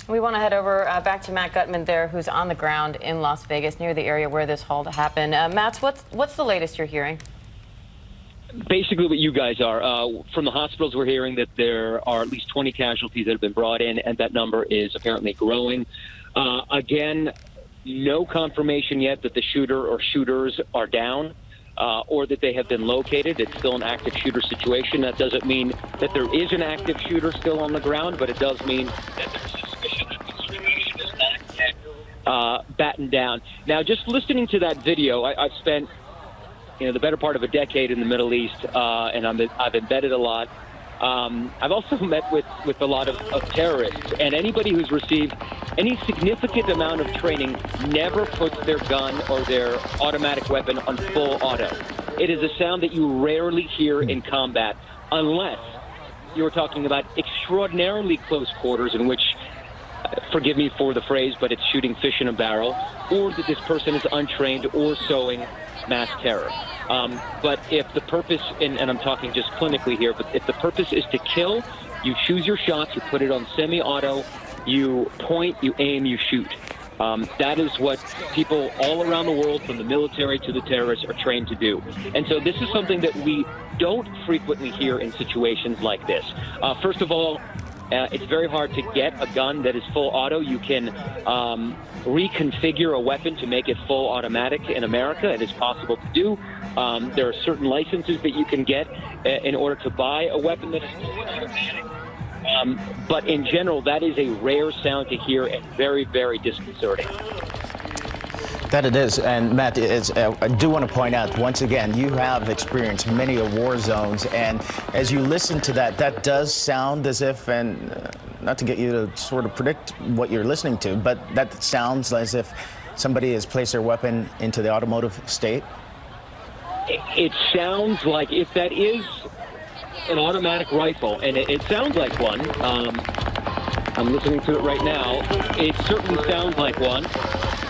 We want to head over back to Matt Gutman there, who's on the ground in Las Vegas, near the area where this haul happened. Matt, what's the latest you're hearing? Basically what you guys are. From the hospitals, we're hearing that there are at least 20 casualties that have been brought in, and that number is apparently growing. Again, no confirmation yet that the shooter or shooters are down or that they have been located. It's still an active shooter situation. That doesn't mean that there is an active shooter still on the ground, but it does mean that there's a suspicion that the situation is not yet battened down. Now, just listening to that video, I've spent the better part of a decade in the Middle East, and I've embedded a lot. I've also met with a lot of terrorists, and anybody who's received any significant amount of training never puts their gun or their automatic weapon on full auto. It is a sound that you rarely hear in combat, unless you're talking about extraordinarily close quarters in which, forgive me for the phrase, but it's shooting fish in a barrel, or that this person is untrained or sowing mass terror. But if the purpose, and I'm talking just clinically here, but if the purpose is to kill, you choose your shots, you put it on semi-auto, you point, you aim, you shoot. That is what people all around the world, from the military to the terrorists, are trained to do. And so this is something that we don't frequently hear in situations like this. First of all, it's very hard to get a gun that is full auto. You can reconfigure a weapon to make it full automatic in America. It is possible to do. There are certain licenses that you can get in order to buy a weapon that is fully automatic. But in general, that is a rare sound to hear and very, very disconcerting. That it is. And Matt, I do want to point out, once again, you have experienced many war zones. And as you listen to that, that does sound as if, and not to get you to sort of predict what you're listening to, but that sounds as if somebody has placed their weapon into the automotive state. It sounds like, if that is an automatic rifle, and it sounds like one, I'm listening to it right now, it certainly sounds like one.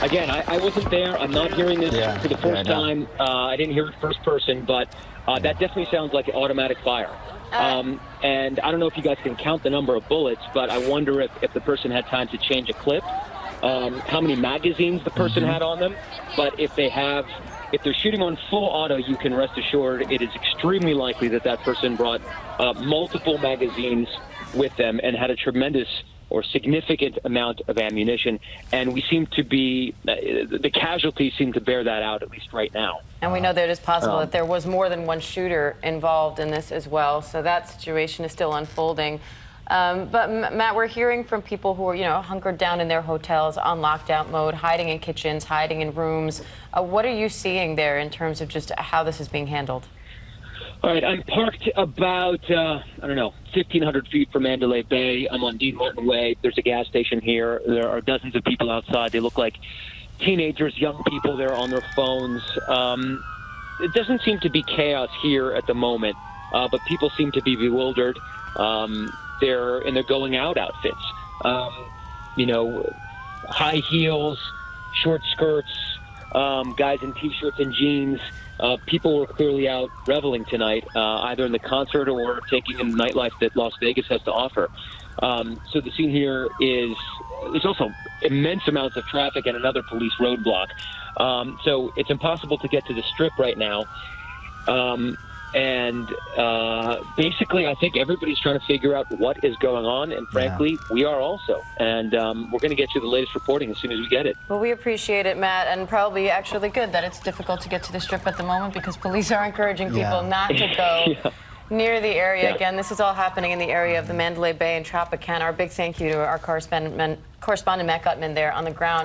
Again, I wasn't there. I'm not hearing this for the first time. I didn't hear it first person, but that definitely sounds like automatic fire. And I don't know if you guys can count the number of bullets, but I wonder if the person had time to change a clip, how many magazines the person had on them. But if they're shooting on full auto, you can rest assured it is extremely likely that that person brought multiple magazines with them and had a tremendous or significant amount of ammunition, and we seem to be, the casualties seem to bear that out, at least right now. And we know that it is possible that there was more than one shooter involved in this as well, so that situation is still unfolding. But Matt, we're hearing from people who are, hunkered down in their hotels, on lockdown mode, hiding in kitchens, hiding in rooms. What are you seeing there in terms of just how this is being handled? All right, I'm parked about, 1,500 feet from Mandalay Bay. I'm on Dean Martin Way. There's a gas station here. There are dozens of people outside. They look like teenagers, young people. They're on their phones. It doesn't seem to be chaos here at the moment, but people seem to be bewildered. They're in their going out outfits. High heels, short skirts, guys in T-shirts and jeans. People were clearly out reveling tonight, either in the concert or taking in the nightlife that Las Vegas has to offer. So the scene here there's also immense amounts of traffic and another police roadblock. So it's impossible to get to the Strip right now. Basically, I think everybody's trying to figure out what is going on, and frankly, we are also. And we're going to get you the latest reporting as soon as we get it. Well, we appreciate it, Matt, and probably actually good that it's difficult to get to the Strip at the moment because police are encouraging people not to go near the area. Again, this is all happening in the area of the Mandalay Bay and Tropicana. Our big thank you to our correspondent Matt Gutman there on the ground.